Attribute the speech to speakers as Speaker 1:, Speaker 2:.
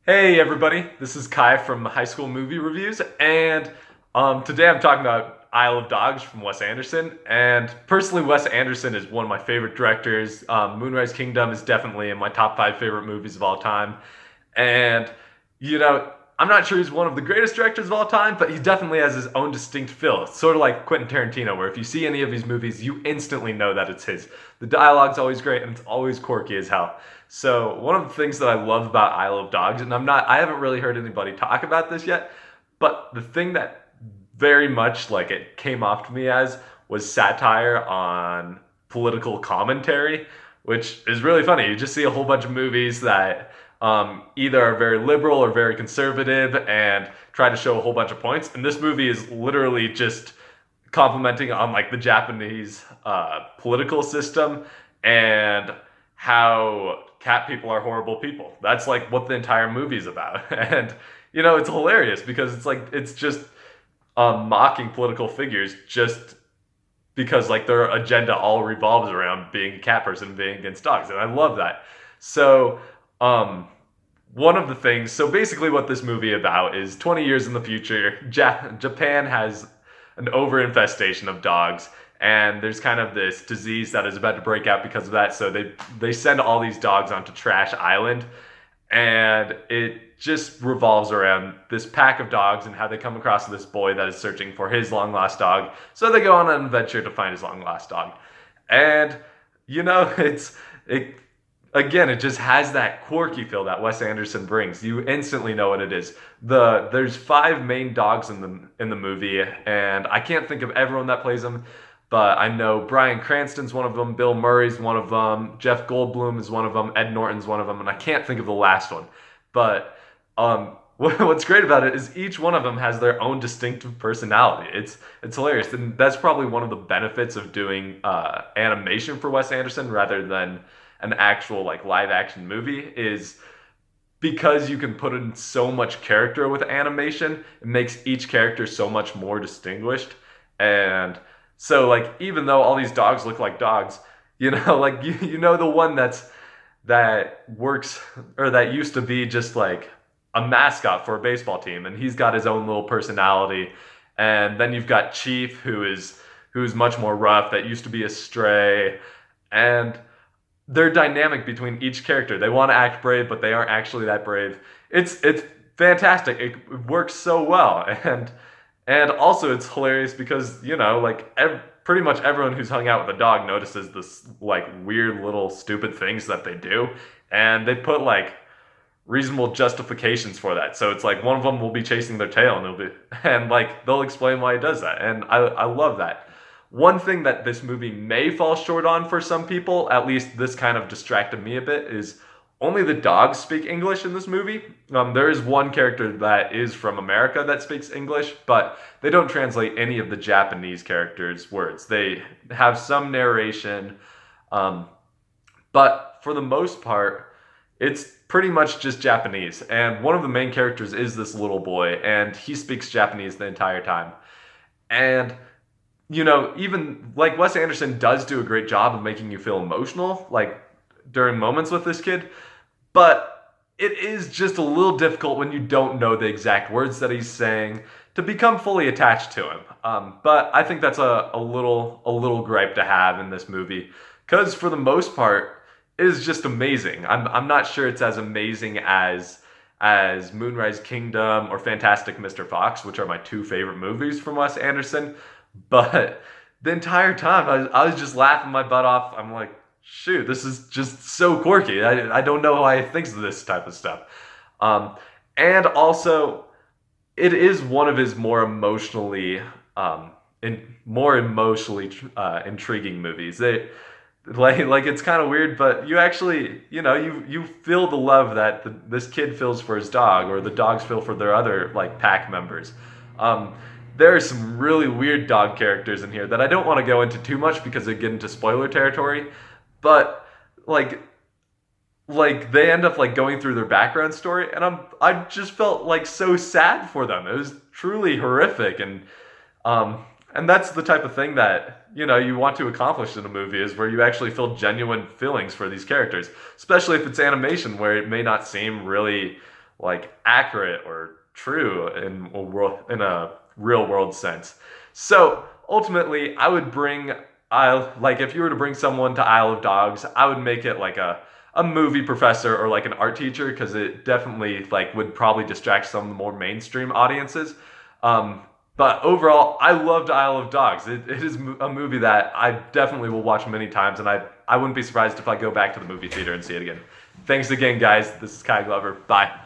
Speaker 1: Hey everybody, this is Kai from High School Movie Reviews, and today I'm talking about Isle of Dogs from Wes Anderson. And personally, Wes Anderson is one of my favorite directors. Moonrise Kingdom is definitely in my top five favorite movies of all time. And you know, I'm not sure he's one of the greatest directors of all time, but he definitely has his own distinct feel. It's sort of like Quentin Tarantino, where if you see any of his movies, you instantly know that it's his. The dialogue's always great and it's always quirky as hell. So one of the things that I love about Isle of Dogs, and I haven't really heard anybody talk about this yet, but the thing that very much like it came off to me as was satire on political commentary, which is really funny. You just see a whole bunch of movies that either are very liberal or very conservative and try to show a whole bunch of points. And this movie is literally just commenting on like the Japanese political system and how cat people are horrible people. That's like what the entire movie's about. And it's hilarious because it's just mocking political figures just because like their agenda all revolves around being a cat person and being against dogs. And I love that. So one of the things, so basically what this movie about is 20 years in the future, Japan has an overinfestation of dogs, and there's kind of this disease that is about to break out because of that. So they send all these dogs onto Trash Island, and it just revolves around this pack of dogs and how they come across this boy that is searching for his long lost dog. So they go on an adventure to find his long lost dog, and it again, it just has that quirky feel that Wes Anderson brings. You instantly know what it is. There's five main dogs in the movie, and I can't think of everyone that plays them, but I know Bryan Cranston's one of them, Bill Murray's one of them, Jeff Goldblum is one of them, Ed Norton's one of them, and I can't think of the last one. But what's great about it is each one of them has their own distinctive personality. It's hilarious, and that's probably one of the benefits of doing animation for Wes Anderson rather than an actual like live action movie, is because you can put in so much character with animation. It makes each character so much more distinguished. And so like even though all these dogs look like dogs, like the one that works or that used to be just like a mascot for a baseball team, and he's got his own little personality. And then you've got Chief, who's much more rough, that used to be a stray. And their dynamic between each character. They want to act brave, but they aren't actually that brave. It's fantastic. It works so well, and also it's hilarious because pretty much everyone who's hung out with a dog notices this like weird little stupid things that they do, and they put like reasonable justifications for that. So it's like one of them will be chasing their tail, and like they'll explain why he does that, and I love that. One thing that this movie may fall short on for some people, at least this kind of distracted me a bit, is only the dogs speak English in this movie. There is one character that is from America that speaks English, but they don't translate any of the Japanese characters' words. They have some narration, but for the most part, it's pretty much just Japanese. And one of the main characters is this little boy, and he speaks Japanese the entire time. And even like Wes Anderson does do a great job of making you feel emotional, like during moments with this kid, but it is just a little difficult when you don't know the exact words that he's saying to become fully attached to him. But I think that's a little gripe to have in this movie, because for the most part, it is just amazing. I'm not sure it's as amazing as Moonrise Kingdom or Fantastic Mr. Fox, which are my two favorite movies from Wes Anderson. But the entire time, I was just laughing my butt off. I'm like, shoot, this is just so quirky. I don't know how he thinks of this type of stuff. And also, it is one of his more emotionally intriguing movies. Like it's kind of weird, but you actually, you feel the love that this kid feels for his dog, or the dogs feel for their other like pack members. There are some really weird dog characters in here that I don't want to go into too much because they get into spoiler territory, but like they end up like going through their background story, and I just felt like so sad for them. It was truly horrific, and that's the type of thing that you want to accomplish in a movie, is where you actually feel genuine feelings for these characters, especially if it's animation, where it may not seem really like accurate or true in a real world sense. So ultimately, I would bring Isle like if you were to bring someone to Isle of Dogs, I would make it like a movie professor or like an art teacher because it definitely like would probably distract some of the more mainstream audiences. Um, but overall, I loved Isle of Dogs. It is a movie that I definitely will watch many times, and I wouldn't be surprised if I go back to the movie theater and see it again. Thanks again, guys. This is Kai Glover. Bye.